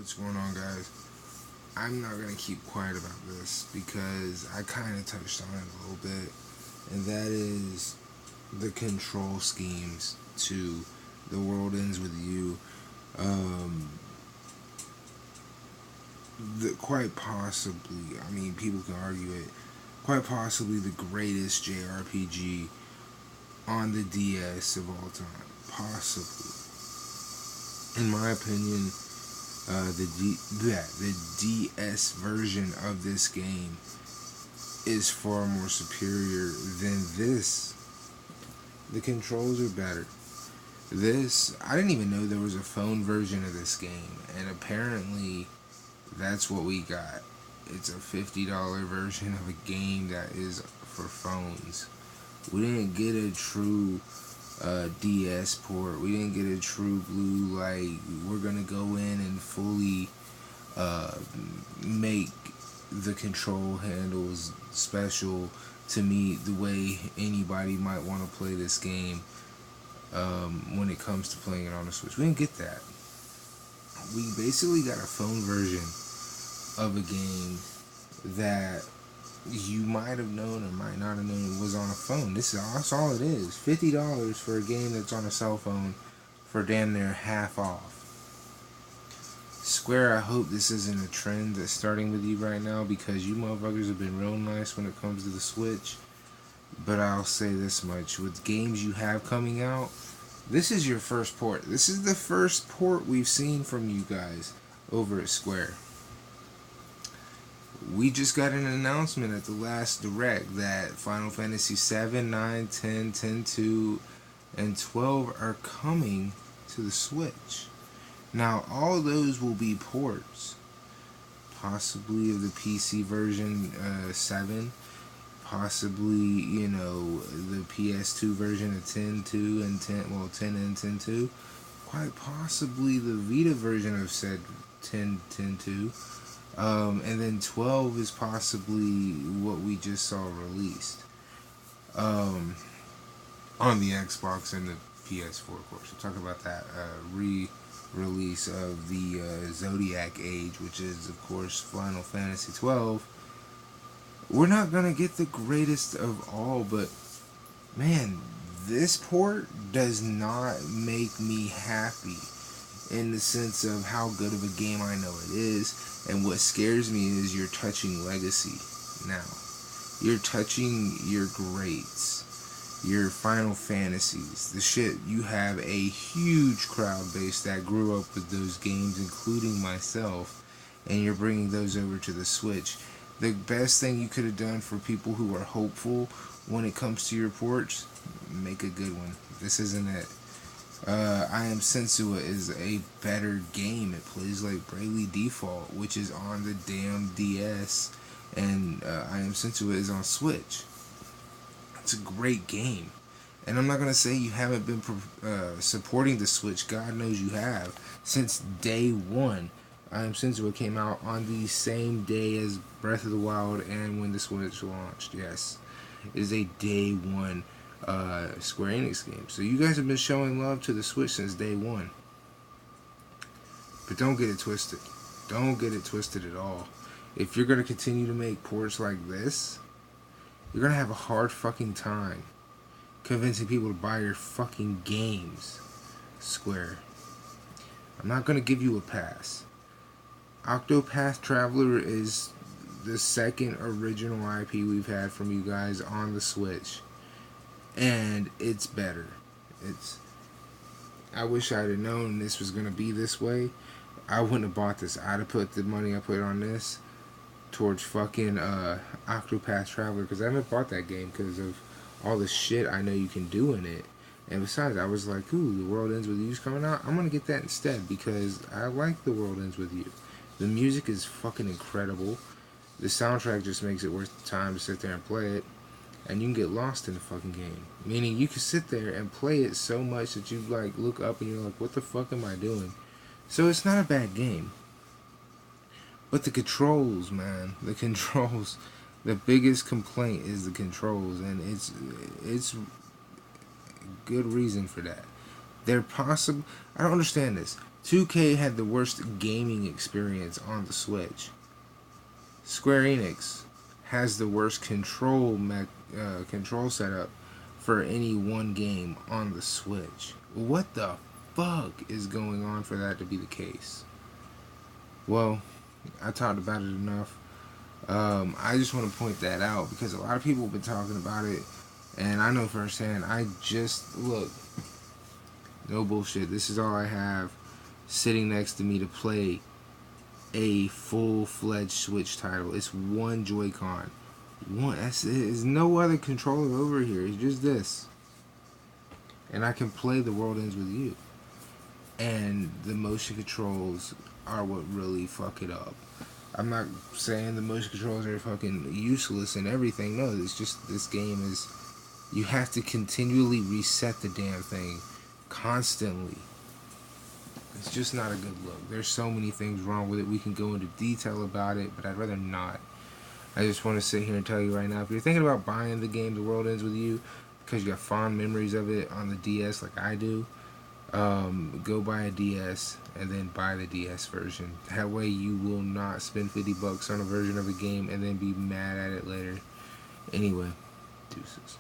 What's going on, guys? I'm not gonna keep quiet about this because I kind of touched on it a little bit, and that is the control schemes to The World Ends With You. Um, quite possibly, I mean, people can argue it, quite possibly the greatest JRPG on the DS of all time. Possibly. In my opinion, the DS version of this game is far more superior than this. The controls are better. This, I didn't even know there was a phone version of this game, and apparently that's what we got. It's a $50 version of a game that is for phones. We didn't get a true DS port. We didn't get a true blue, like, we're gonna go in and fully uh, make the control handles special to me the way anybody might want to play this game when it comes to playing it on the Switch. We didn't get that. We basically got a phone version of a game that you might have known or might not have known was on a phone. That's all it is. $50 for a game that's on a cell phone for damn near half off. Square, I hope this isn't a trend that's starting with you right now, because you motherfuckers have been real nice when it comes to the Switch. But I'll say this much. With games you have coming out, this is your first port. This is the first port we've seen from you guys over at Square. We just got an announcement at the last Direct that Final Fantasy 7, 9, 10, 10-2, and 12 are coming to the Switch. Now, all those will be ports. Possibly of the PC version 7. Possibly, the PS2 version of 10.2 and 10 and 10.2. Quite possibly the Vita version of said 10.2. And then 12 is possibly what we just saw released on the Xbox and the PS4, of course. We'll talk about that re-release of the Zodiac Age, which is, of course, Final Fantasy 12. We're not going to get the greatest of all, but, man, this port does not make me happy in the sense of how good of a game I know it is. And what scares me is you're touching legacy now. You're touching your greats, your Final Fantasies, the shit. You have a huge crowd base that grew up with those games, including myself, and you're bringing those over to the Switch. The best thing you could have done for people who are hopeful when it comes to your ports, make a good one. This isn't it. I Am Sensua is a better game. It plays like Bravely Default, which is on the damn DS, and I Am Sensua is on Switch. It's a great game. And I'm not going to say you haven't been supporting the Switch. God knows you have. Since day one, I Am Sensua came out on the same day as Breath of the Wild and when the Switch launched. Yes, it is a day one Square Enix game. So you guys have been showing love to the Switch since day one. But don't get it twisted. Don't get it twisted at all. If you're going to continue to make ports like this, you're going to have a hard fucking time convincing people to buy your fucking games, Square. I'm not going to give you a pass. Octopath Traveler is the second original IP we've had from you guys on the Switch. And it's better. I wish I'd have known this was going to be this way. I wouldn't have bought this. I'd have put the money I put on this towards fucking Octopath Traveler, because I haven't bought that game because of all the shit I know you can do in it. And besides, I was like, ooh, The World Ends With You's coming out. I'm going to get that instead because I like The World Ends With You. The music is fucking incredible. The soundtrack just makes it worth the time to sit there and play it. And you can get lost in the fucking game. Meaning you can sit there and play it so much that you like look up and you're like, what the fuck am I doing? So it's not a bad game. But the controls, man. The controls. The biggest complaint is the controls. And it's good reason for that. They're possible. I don't understand this. 2K had the worst gaming experience on the Switch. Square Enix has the worst control setup for any one game on the Switch. What the fuck is going on for that to be the case? Well, I talked about it enough. I just want to point that out because a lot of people have been talking about it, and I know firsthand. I just look, no bullshit. This is all I have sitting next to me to play a full-fledged Switch title. It's one Joy-Con. One. That's it. There's no other controller over here. It's just this, and I can play The World Ends With You. And the motion controls are what really fuck it up. I'm not saying the motion controls are fucking useless and everything. No, it's just this game is. You have to continually reset the damn thing constantly. It's just not a good look. There's so many things wrong with it. We can go into detail about it, but I'd rather not. I just want to sit here and tell you right now, if you're thinking about buying the game The World Ends With You because you got fond memories of it on the DS like I do, go buy a DS and then buy the DS version. That way you will not spend $50 on a version of a game and then be mad at it later. Anyway, deuces.